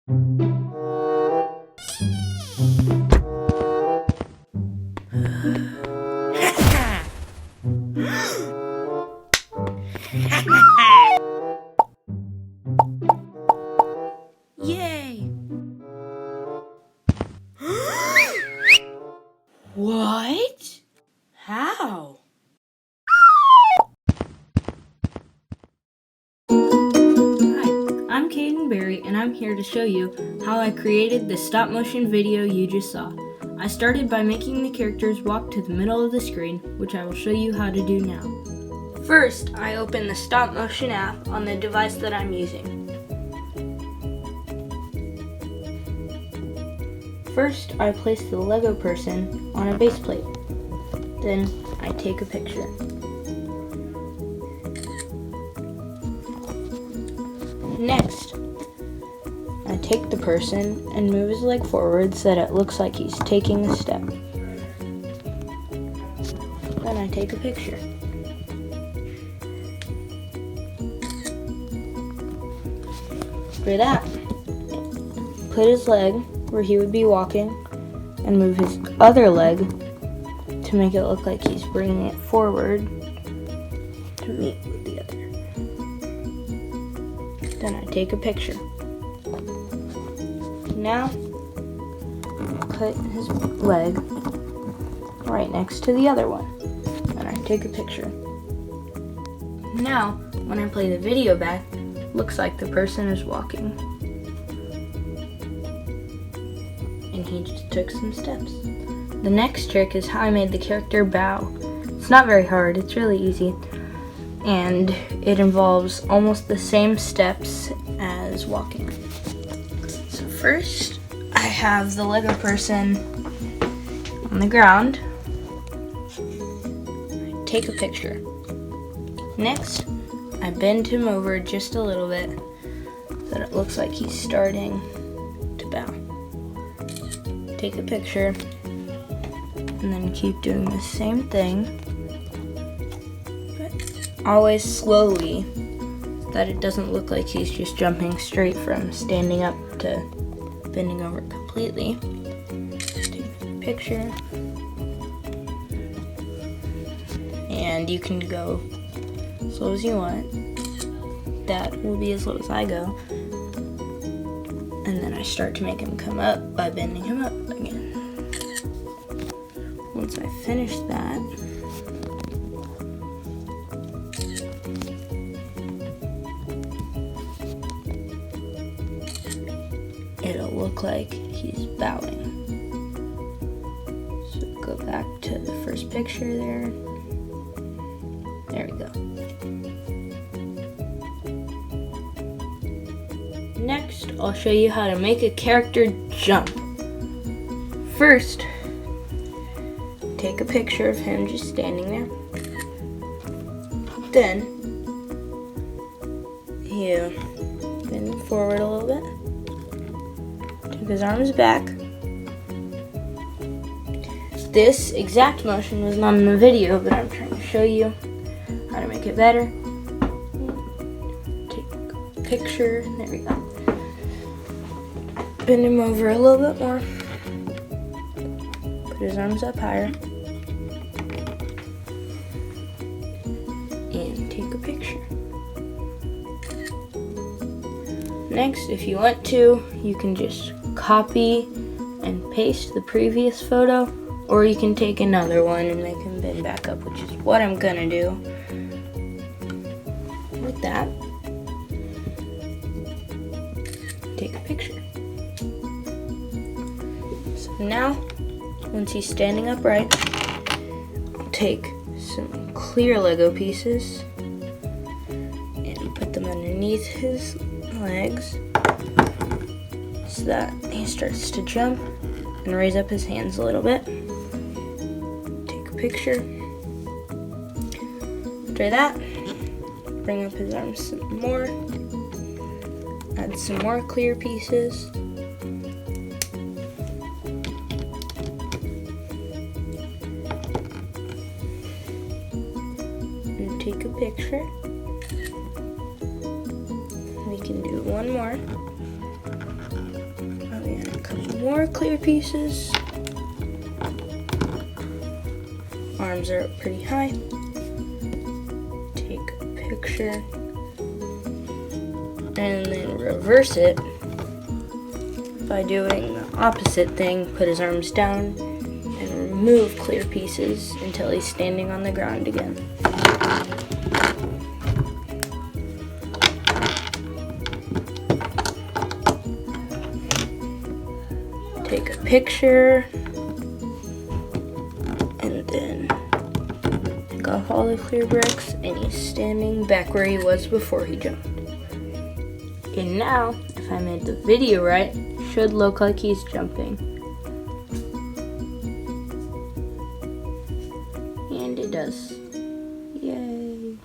Yay! What? How? Hi, I'm Cayden and I'm here to show you how I created the stop motion video you just saw. I started by making the characters walk to the middle of the screen, which I will show you how to do now. First, I open the stop motion app on the device that I'm using. First, I place the Lego person on a base plate. Then, I take a picture. Next, I take the person and move his leg forward so that it looks like he's taking a step. Then I take a picture. After that, put his leg where he would be walking and move his other leg to make it look like he's bringing it forward to meet with the other. Then I take a picture. Now, put his leg right next to the other one. Then I take a picture. Now, when I play the video back, looks like the person is walking. And he just took some steps. The next trick is how I made the character bow. It's not very hard, it's really easy. And it involves almost the same steps as walking. So first, I have the Lego person on the ground. I take a picture. Next, I bend him over just a little bit so that it looks like he's starting to bow. Take a picture, and then keep doing the same thing, but always slowly, so that it doesn't look like he's just jumping straight from standing up to bending over completely. Take a picture, and you can go as slow as you want. That will be as low as I go. And then I start to make him come up by bending him up again. Once I finish that, it'll look like he's bowing. So go back to the first picture there. There we go. Next, I'll show you how to make a character jump. First, take a picture of him just standing there. Then, you bend him forward a little bit. Take his arms back. This exact motion was not in the video, but I'm trying to show you how to make it better. Take a picture. There we go. Bend him over a little bit more. Put his arms up higher. And take a picture. Next, if you want to, you can just copy and paste the previous photo, or you can take another one and make him bend back up, which is what I'm gonna do. With that, take a picture. Now, once he's standing upright, I'll take some clear Lego pieces and put them underneath his legs so that he starts to jump and raise up his hands a little bit. Take a picture. After that, bring up his arms some more. Add some more clear pieces. Take a picture. We can do one more. more clear pieces. Arms are up pretty high. Take a picture and then reverse it by doing the opposite thing. Put his arms down and remove clear pieces until he's standing on the ground again. Take a picture and then take off all the clear bricks, and he's standing back where he was before he jumped. And now, if I made the video right, it should look like he's jumping. And it does. Yay!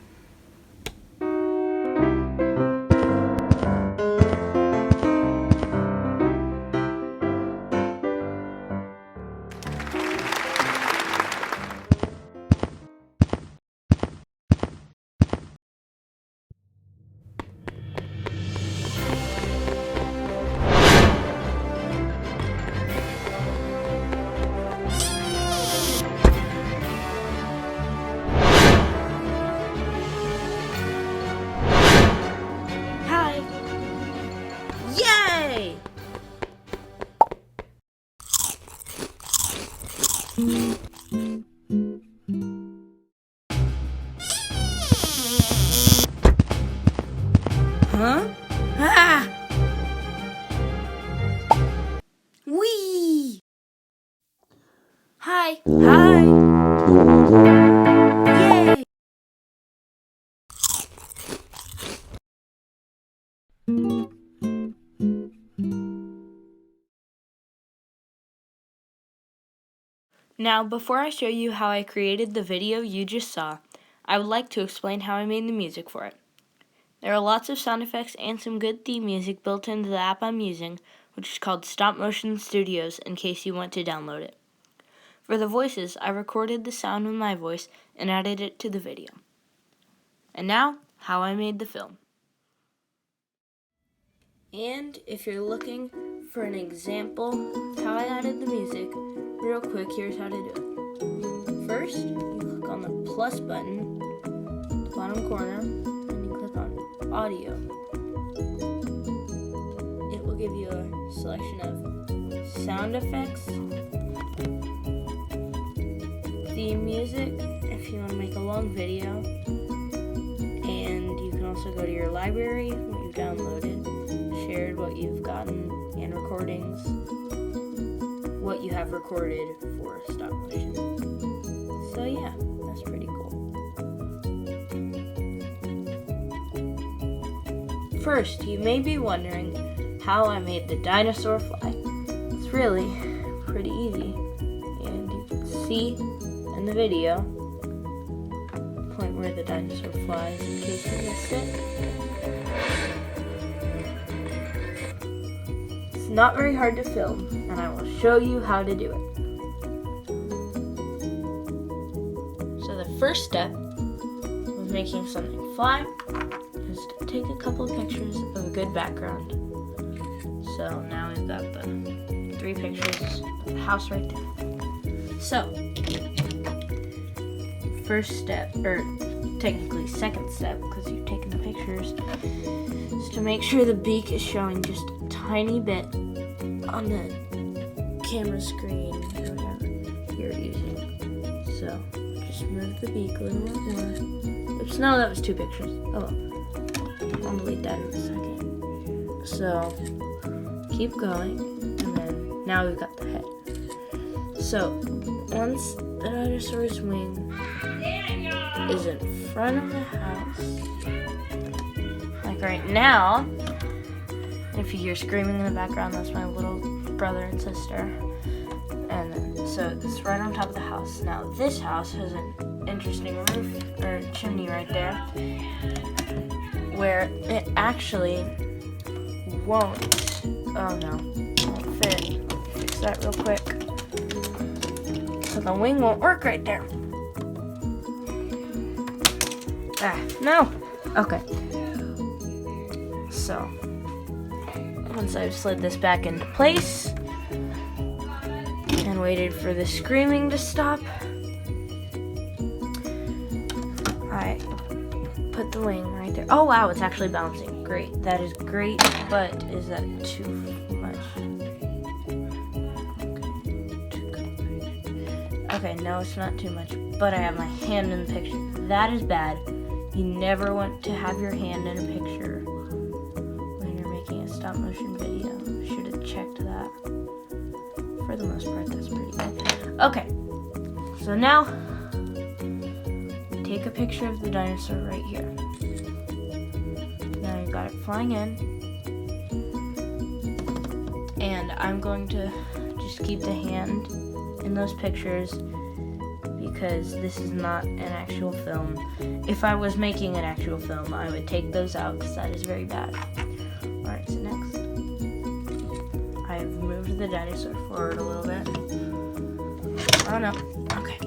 Yay! Huh? Ah! Whee! Hi. Hi. Yay! Now, before I show you how I created the video you just saw, I would like to explain how I made the music for it. There are lots of sound effects and some good theme music built into the app I'm using, which is called Stop Motion Studios, in case you want to download it. For the voices, I recorded the sound with my voice and added it to the video. And now, how I made the film. And if you're looking for an example of how I added the music, real quick, here's how to do it. First, you click on the plus button, the bottom corner, and you click on audio. It will give you a selection of sound effects, theme music, if you want to make a long video, and you can also go to your library, what you've downloaded, shared, what you've gotten, and recordings, what you have recorded for stop motion. So yeah, that's pretty cool. First, you may be wondering how I made the dinosaur fly. It's really pretty easy, and you can see in the video the point where the dinosaur flies in case you missed it. It's not very hard to film, and I will show you how to do it. So the first step of making something fly is to take a couple of pictures of a good background. So now we've got the 3 pictures of the house right there. So, first step, or technically second step, because you've taken the pictures, is to make sure the beak is showing just a tiny bit on the camera screen or whatever you're using. So, just move the beak a little bit more. Oops, no, that was 2 pictures. Oh, I'll delete that in a second. So, keep going, and then now we've got the head. So, once the dinosaur's wing is in front of the house, like right now, and if you hear screaming in the background, that's my little brother and sister. And then, so it's right on top of the house. Now, this house has an interesting roof, or chimney right there, where it actually won't, oh no, won't fit. Let me fix that real quick. So the wing won't work right there. Ah, no! Okay. So, once I've slid this back into place, waited for the screaming to stop, I put the wing right there. Oh wow, it's actually bouncing. Great, that is great, but is that too much? Okay, no, it's not too much, but I have my hand in the picture. That is bad. You never want to have your hand in a picture when you're making a stop motion video. Should have checked that. For the most part, that's pretty good. Okay, so now take a picture of the dinosaur right here. Now you've got it flying in. And I'm going to just keep the hand in those pictures because this is not an actual film. If I was making an actual film, I would take those out because that is very bad. Alright, so next. I've moved the dinosaur forward a little bit. Oh no. Okay.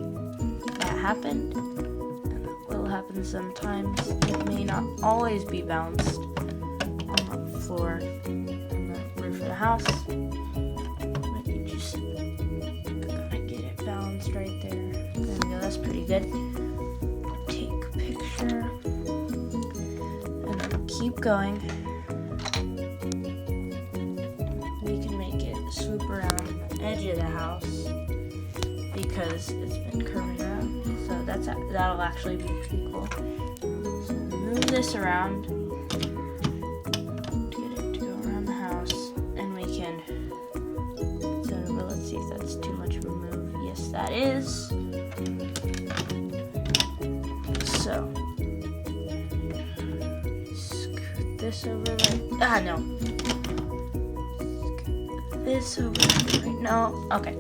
That happened. And that will happen sometimes. It may not always be bounced on the floor and the roof of the house. But you just gotta get it balanced right there. There we go, that's pretty good. Take a picture. And then keep going. Swoop around the edge of the house because it's been curving around, so that'll actually be pretty cool. So move this around to get it to go around the house, and we can. So let's see if that's too much of a move. Yes, that is. So scoot this over right. No. This over right now. Okay.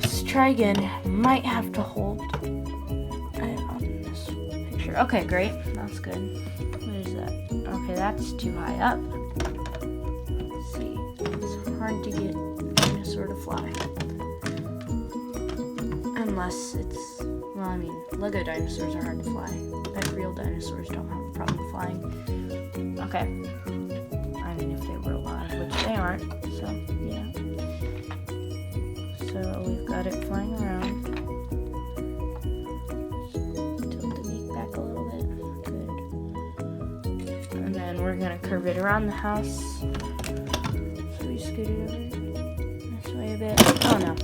Let's try again. Might have to hold it on this picture. Okay, great. That's good. What is that? Okay, that's too high up. Let's see. It's hard to get a dinosaur to fly. Unless it's, well, I mean, Lego dinosaurs are hard to fly. But real dinosaurs don't have a problem flying. Okay. I mean, if they were alive, which they aren't, so, yeah. So, we've got it flying around. Tilt the beak back a little bit. Good. And then we're going to curve it around the house. So, we scoot it over this way a bit. Oh, no.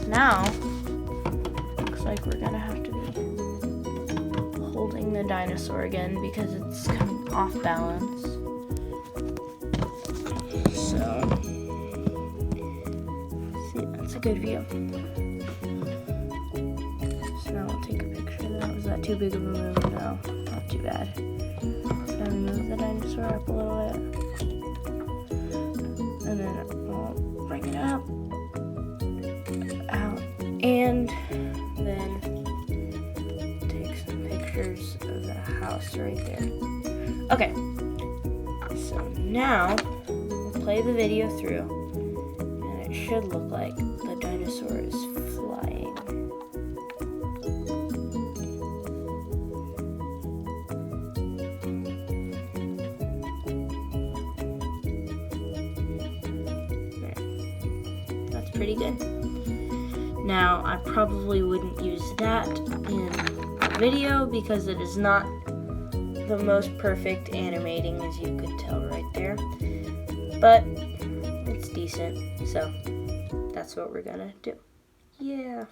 Now, looks like we're going to have to be holding the dinosaur again because it's coming off balance. So, see, that's a good view. So now we'll take a picture of that. Was that too big of a move? No, not too bad. So now we move the dinosaur up a little bit. And then we'll bring it up, out, and then take some pictures of the house right there. Okay, so now play the video through, and it should look like the dinosaur is flying. There. That's pretty good. Now, I probably wouldn't use that in a video because it is not the most perfect animating, as you could tell right there. But it's decent, so that's what we're gonna do. Yeah.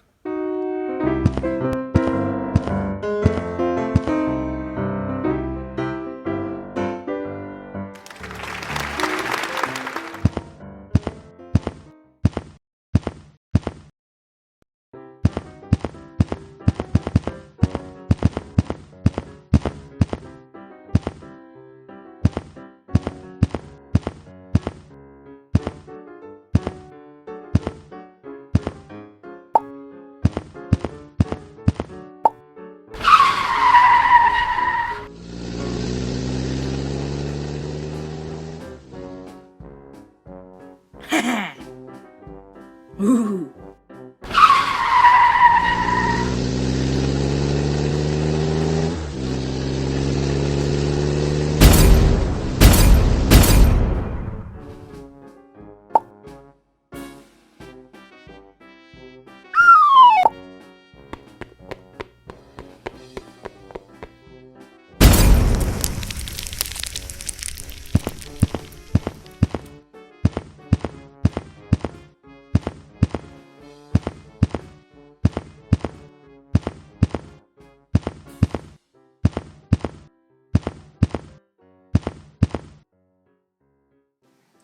Ooh.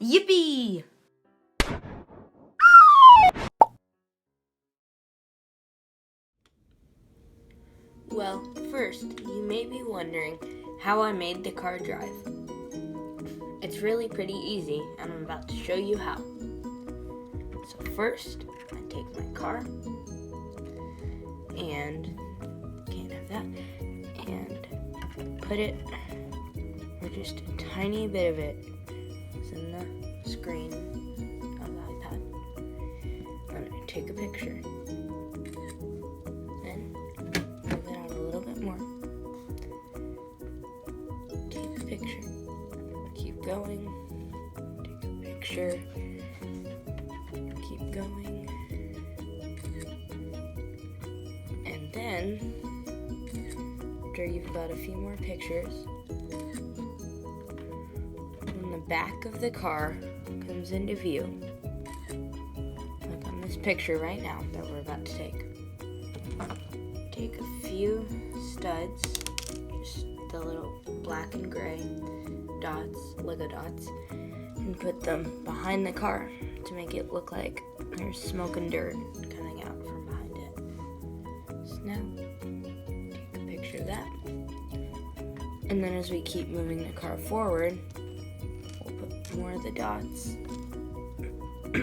Yippee! Well, first, you may be wondering how I made the car drive. It's really pretty easy, and I'm about to show you how. So first, I take my car, and can't have that, and put it, or just a tiny bit of it, is in the screen of the iPad. I'm going to take a picture, then move it out a little bit more, take a picture, keep going, take a picture, keep going, and then after you've got a few more pictures, when the back of the car comes into view, like on this picture right now that we're about to take a few studs, just the little black and gray dots, Lego dots, and put them behind the car to make it look like there's smoke and dirt coming out from behind it. So now, take a picture of that. And then as we keep moving the car forward, we'll put more of the dots to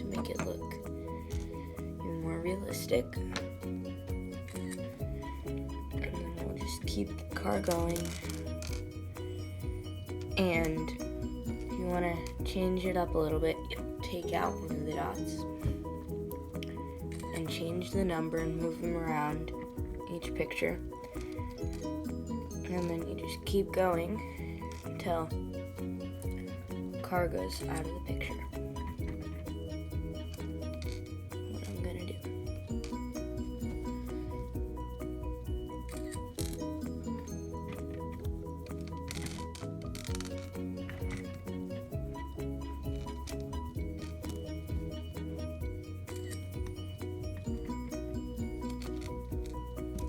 make it look even more realistic. And then we'll just keep the car going. And if you want to change it up a little bit, you take out one of the dots and change the number and move them around each picture. And then you just keep going until the car goes out of the picture. What I'm gonna do.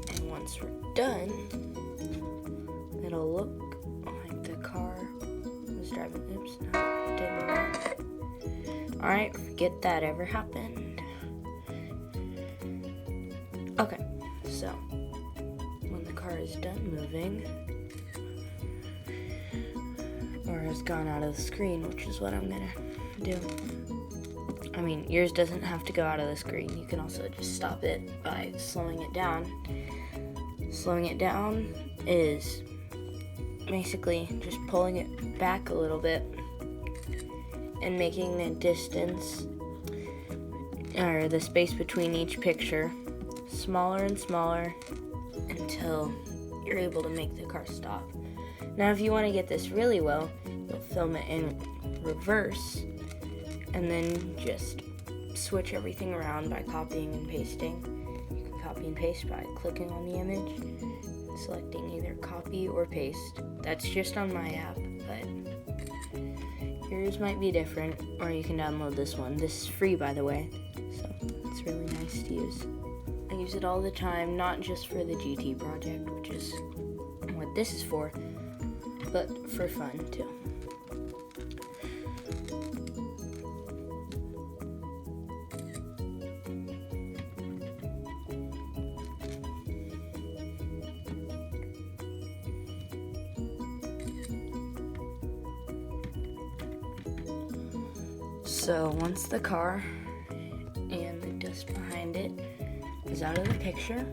And once we're done, it'll look like the car was driving. Oops, no, didn't work. Alright, forget that ever happened. Okay, so when the car is done moving, or has gone out of the screen, which is what I'm gonna do. I mean, yours doesn't have to go out of the screen. You can also just stop it by slowing it down. Slowing it down is basically just pulling it back a little bit and making the distance, or the space between each picture, smaller and smaller until you're able to make the car stop. Now if you want to get this really well, you'll film it in reverse and then just switch everything around by copying and pasting. You can copy and paste by clicking on the image, selecting either copy or paste. That's just on my app, but yours might be different, or you can download this one. This is free, by the way, so it's really nice to use. I use it all the time, not just for the GT project, which is what this is for, but for fun too. So once the car and the dust behind it is out of the picture,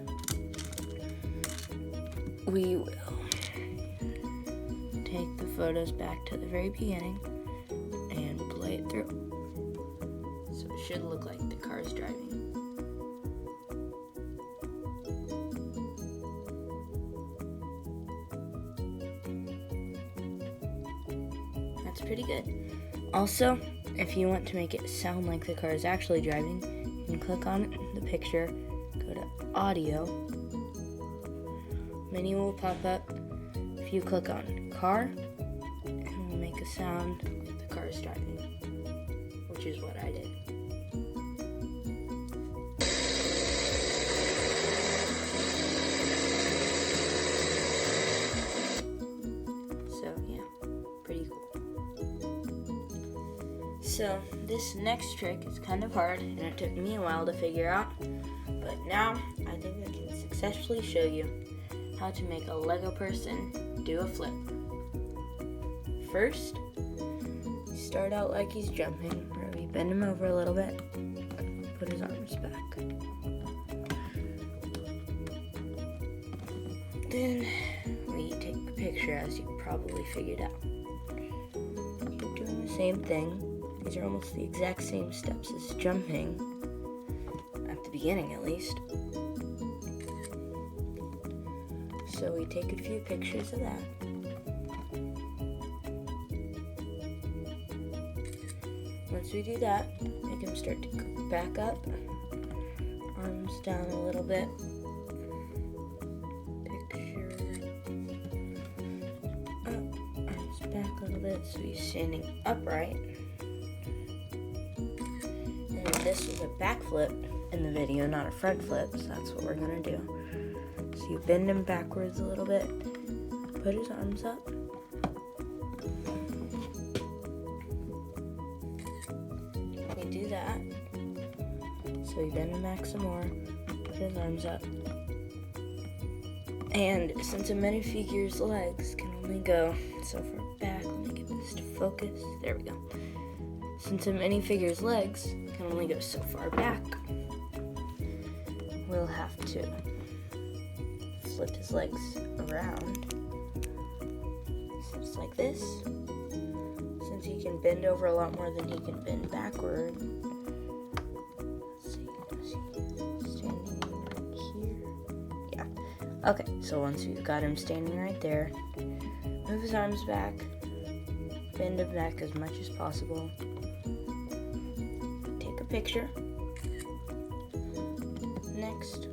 we will take the photos back to the very beginning and play it through. So it should look like the car is driving. That's pretty good. Also, if you want to make it sound like the car is actually driving, you can click on the picture, go to audio, menu will pop up. If you click on car, it will make a sound like the car is driving, which is what I did. So yeah, pretty cool. So this next trick is kind of hard, and it took me a while to figure out, but now I think I can successfully show you how to make a Lego person do a flip. First, start out like he's jumping, where we bend him over a little bit, put his arms back. Then we take a picture, as you probably figured out. Keep doing the same thing. These are almost the exact same steps as jumping, at the beginning at least. So we take a few pictures of that. Once we do that, make him start to go back up, arms down a little bit. Picture up, arms back a little bit, so he's standing upright. And this is a back flip in the video, not a front flip, so that's what we're gonna do. So you bend him backwards a little bit, put his arms up. We do that. So you bend him back some more, put his arms up. And since a minifigure's legs can only go so far back, let me get this to focus. There we go. Since a minifigure's legs can only go so far back, we'll have to flip his legs around, just like this. Since he can bend over a lot more than he can bend backward. Let's see, is he standing right here? Yeah. Okay, so once we've got him standing right there, move his arms back, bend him back as much as possible. Take a picture. Next,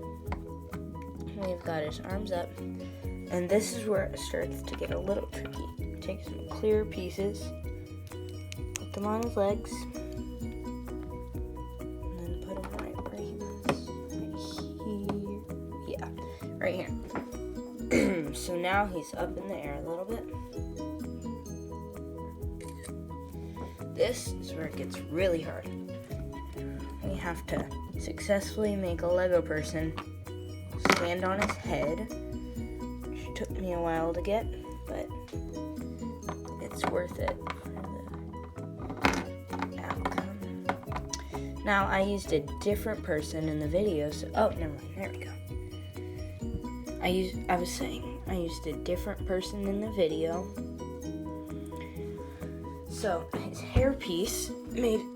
we've got his arms up, and this is where it starts to get a little tricky. Take some clear pieces, put them on his legs, and then put them right here. Yeah, right here. So now he's up in the air a little bit. This is where it gets really hard. We have to successfully make a Lego person stand on his head, which took me a while to get, but it's worth it for the outcome. Now, I used a different person in the video, so, oh, never mind, there we go. I used a different person in the video, so his hairpiece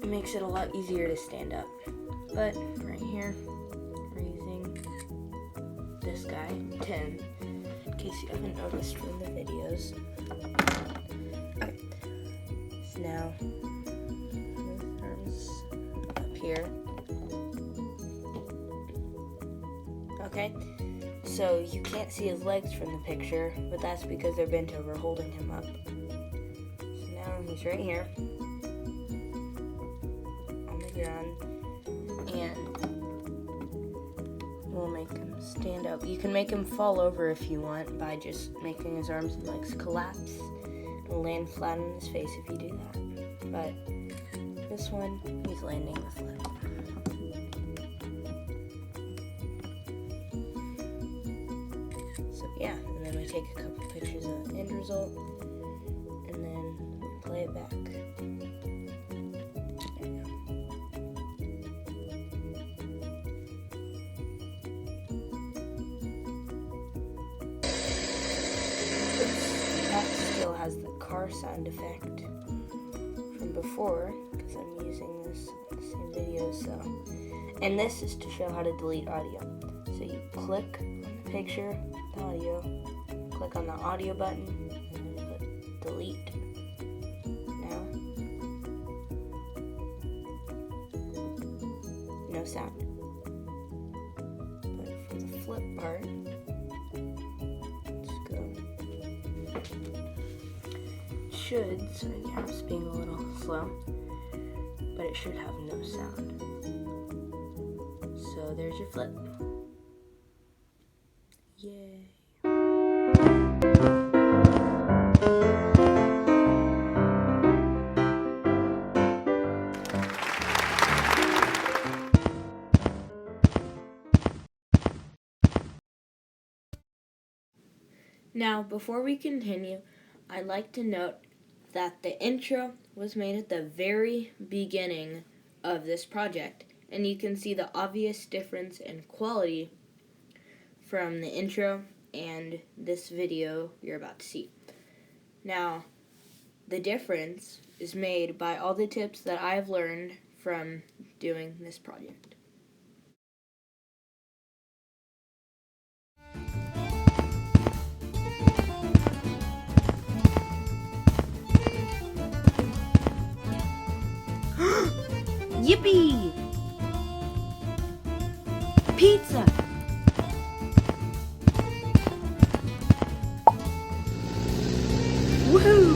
makes it a lot easier to stand up. But right here, we're using this guy, Tim, in case you haven't noticed from the videos. Okay, so now his arms up here. Okay, so you can't see his legs from the picture, but that's because they're bent over holding him up. So now he's right here on the ground, and we'll make him stand up. You can make him fall over if you want by just making his arms and legs collapse and land flat on his face if you do that. But this one, he's landing the flip. So yeah, and then we take a couple pictures of the end result, and then we play it back. That still has the car sound effect from before, because I'm using this in the same video, so. And this is to show how to delete audio. So you click on the picture, the audio, click on the audio button, and then put delete. Now, no sound. But for the flip part, let's go. Should, sorry, the app's being a little slow, but it should have no sound. So there's your flip. Yay. Now, before we continue, I'd like to note that the intro was made at the very beginning of this project, and you can see the obvious difference in quality from the intro and this video you're about to see. Now, the difference is made by all the tips that I've learned from doing this project. Yippee! Pizza! Woohoo!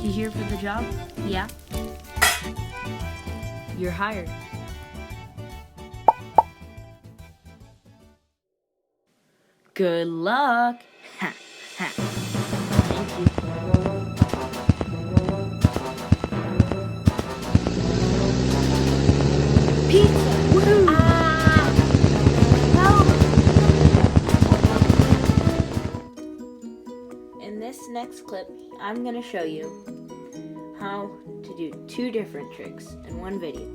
You here for the job? Yeah? You're hired. Good luck! Ha! Ha! Thank you. Pizza! Woohoo! Help! In this next clip, I'm going to show you how to do 2 different tricks in one video.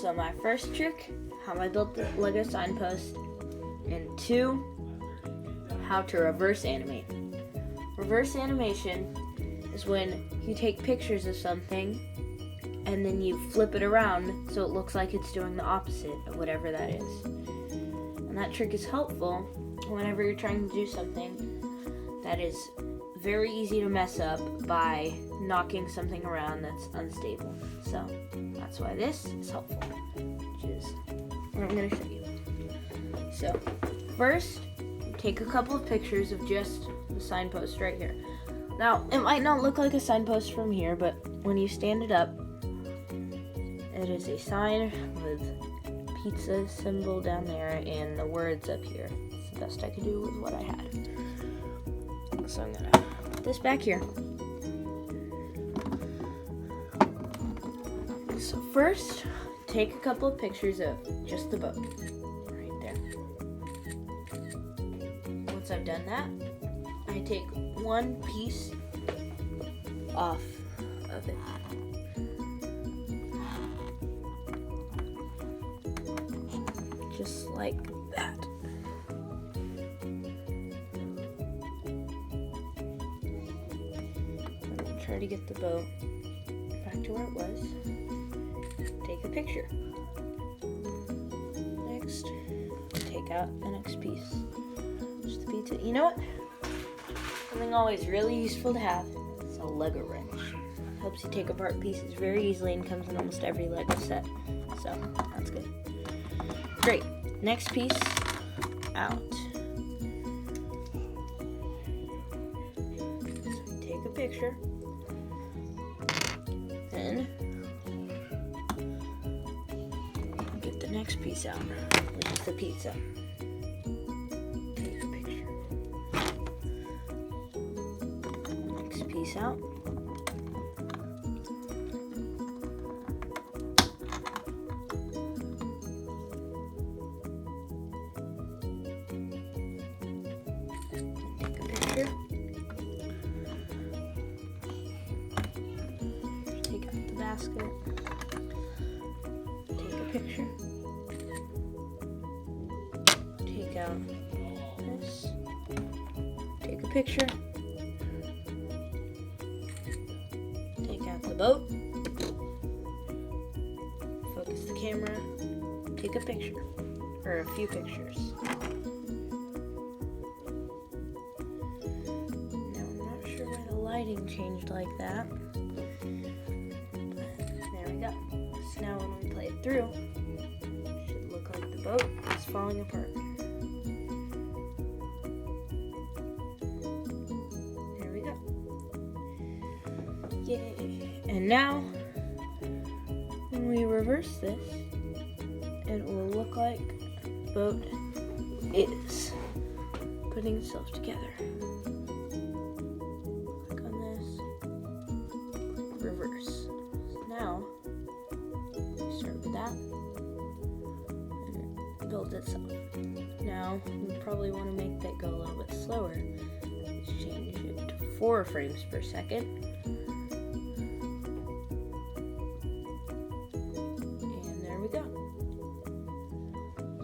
So my first trick, how I built the Lego signpost, and 2, how to reverse animate. Reverse animation is when you take pictures of something and then you flip it around so it looks like it's doing the opposite of whatever that is. And that trick is helpful whenever you're trying to do something that is very easy to mess up by knocking something around that's unstable. So that's why this is helpful, which is what I'm going to show you. So first, take a couple of pictures of just the signpost right here. Now, it might not look like a signpost from here, but when you stand it up, it is a sign with pizza symbol down there and the words up here. It's the best I could do with what I had. So I'm gonna put this back here. So first, take a couple of pictures of just the boat. Right there. Once I've done that, I take one piece off of it. Just like that. And then try to get the boat back to where it was. Take a picture. Next, take out the next piece. Just the pizza. You know what? Something always really useful to have is a Lego wrench. Helps you take apart pieces very easily and comes in almost every Lego set. So, that's good. Great. Next piece out. So take a picture. Then get the next piece out, which is the pizza. Take a picture. Next piece out. Take out the basket. Take a picture. Take out this. Take a picture. Take out the boat. Focus the camera. Take a picture. Or a few pictures. Lighting changed like that. But there we go. So now when we play it through, it should look like the boat is falling apart. There we go. Yay! And now, when we reverse this, it will look like the boat is putting itself together. Reverse. Now, start with that. And builds itself. Now, we probably want to make that go a little bit slower. Let's change it to 4 frames per second. And there we go.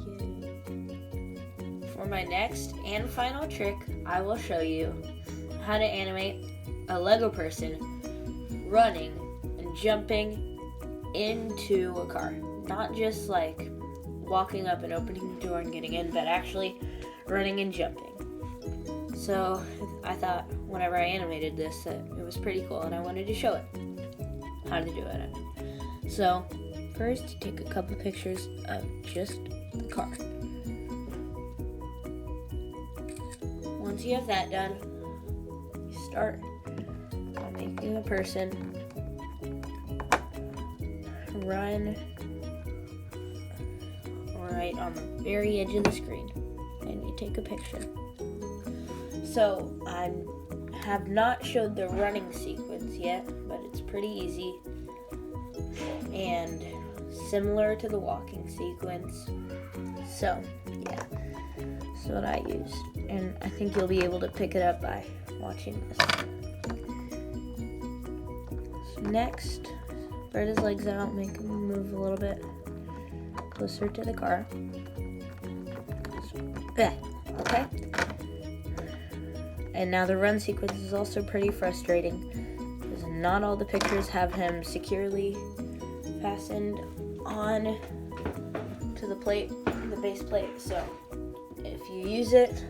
Yay. For my next and final trick, I will show you how to animate a Lego person running and jumping into a car. Not just like walking up and opening the door and getting in, but actually running and jumping. So I thought whenever I animated this that it was pretty cool and I wanted to show it. How to do it. So first, take a couple pictures of just the car. Once you have that done, you start by making a person run right on the very edge of the screen, and you take a picture. So I have not showed the running sequence yet, but it's pretty easy and similar to the walking sequence. So yeah, that's what I used, and I think you'll be able to pick it up by watching this. So next, spread his legs out, make him move a little bit closer to the car. Okay. And now the run sequence is also pretty frustrating because not all the pictures have him securely fastened on to the plate, the base plate. So if you use it,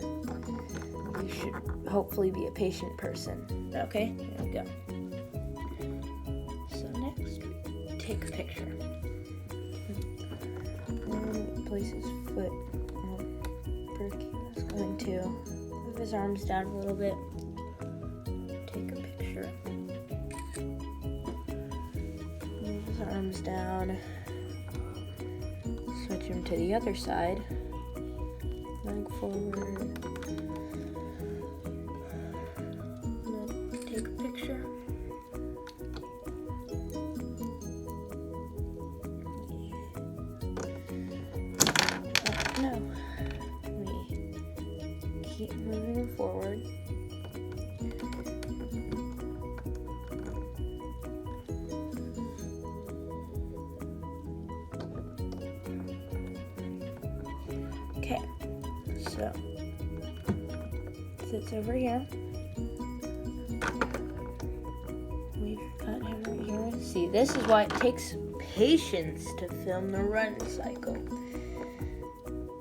you should hopefully be a patient person. Okay, there we go. So next, we take a picture. And place his foot on Berkey is going to move his arms down a little bit. Take a picture. Move his arms down. Switch him to the other side. Leg forward. And then take a picture. No. We keep moving forward. Okay, so sits over here. We've got him right here. See, this is why it takes patience to film the run cycle.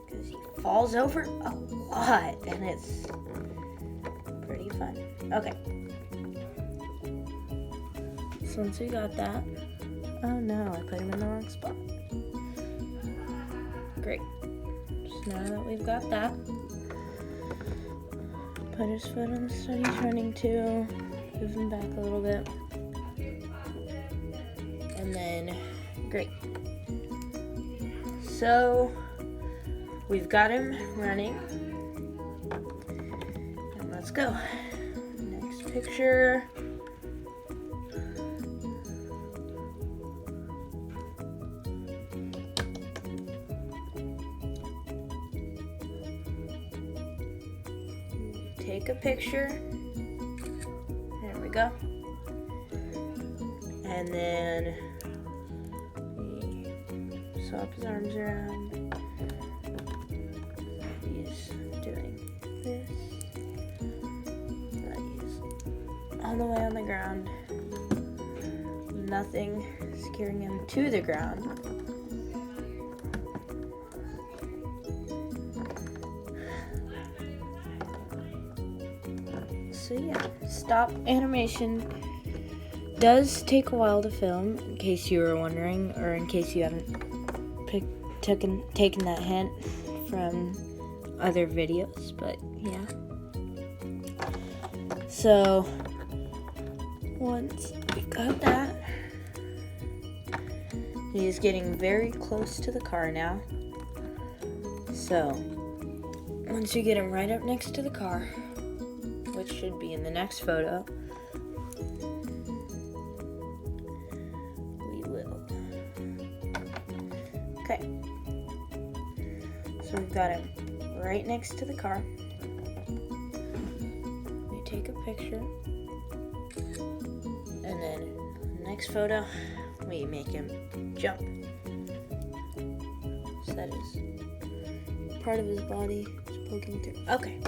Because he falls over a lot, and it's pretty fun. Okay. So once we got that, oh no, I put him in the wrong spot. Great. So now that we've got that, put his foot on the stud he's running to, move him back a little bit, and then, great. So we've got him running, and let's go. Next picture. Take a picture. There we go. And then we swap his arms around. He's doing this. He's all the way on the ground. Nothing securing him to the ground. So yeah, stop animation does take a while to film, in case you were wondering, or in case you haven't taken that hint from other videos, but yeah. So once we've got that, he is getting very close to the car now. So once you get him right up next to the car, which should be in the next photo, we will. Okay. So we've got him right next to the car. We take a picture, and then next photo, we make him jump. So that is part of his body is poking through. Okay.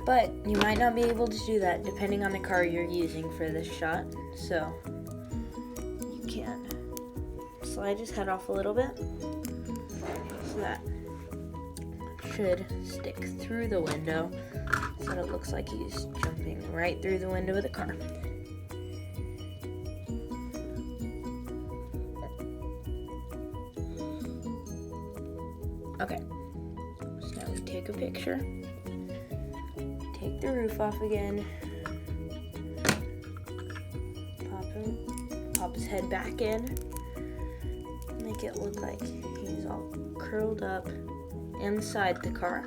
But you might not be able to do that depending on the car you're using for this shot. So you can slide his head off a little bit. So that should stick through the window so that it looks like he's jumping right through the window of the car. Okay, so now we take a picture, take the roof off again, pop his head back in, make it look like he's all curled up inside the car.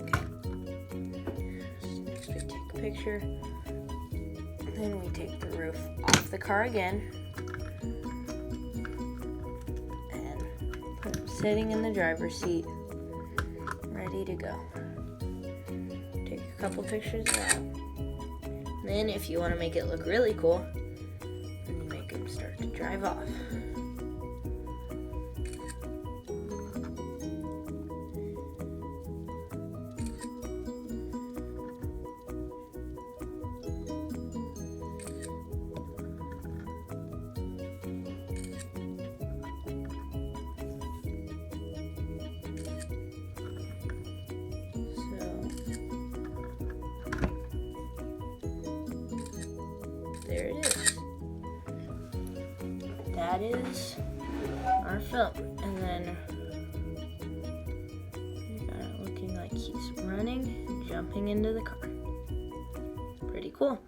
Okay, next we take a picture, then we take the roof off the car again and put him sitting in the driver's seat, ready to go. Take a couple pictures of that. Then if you want to make it look really cool, then you make him start to drive off. There it is. That is our film. And then we got it looking like he's running and jumping into the car. Pretty cool.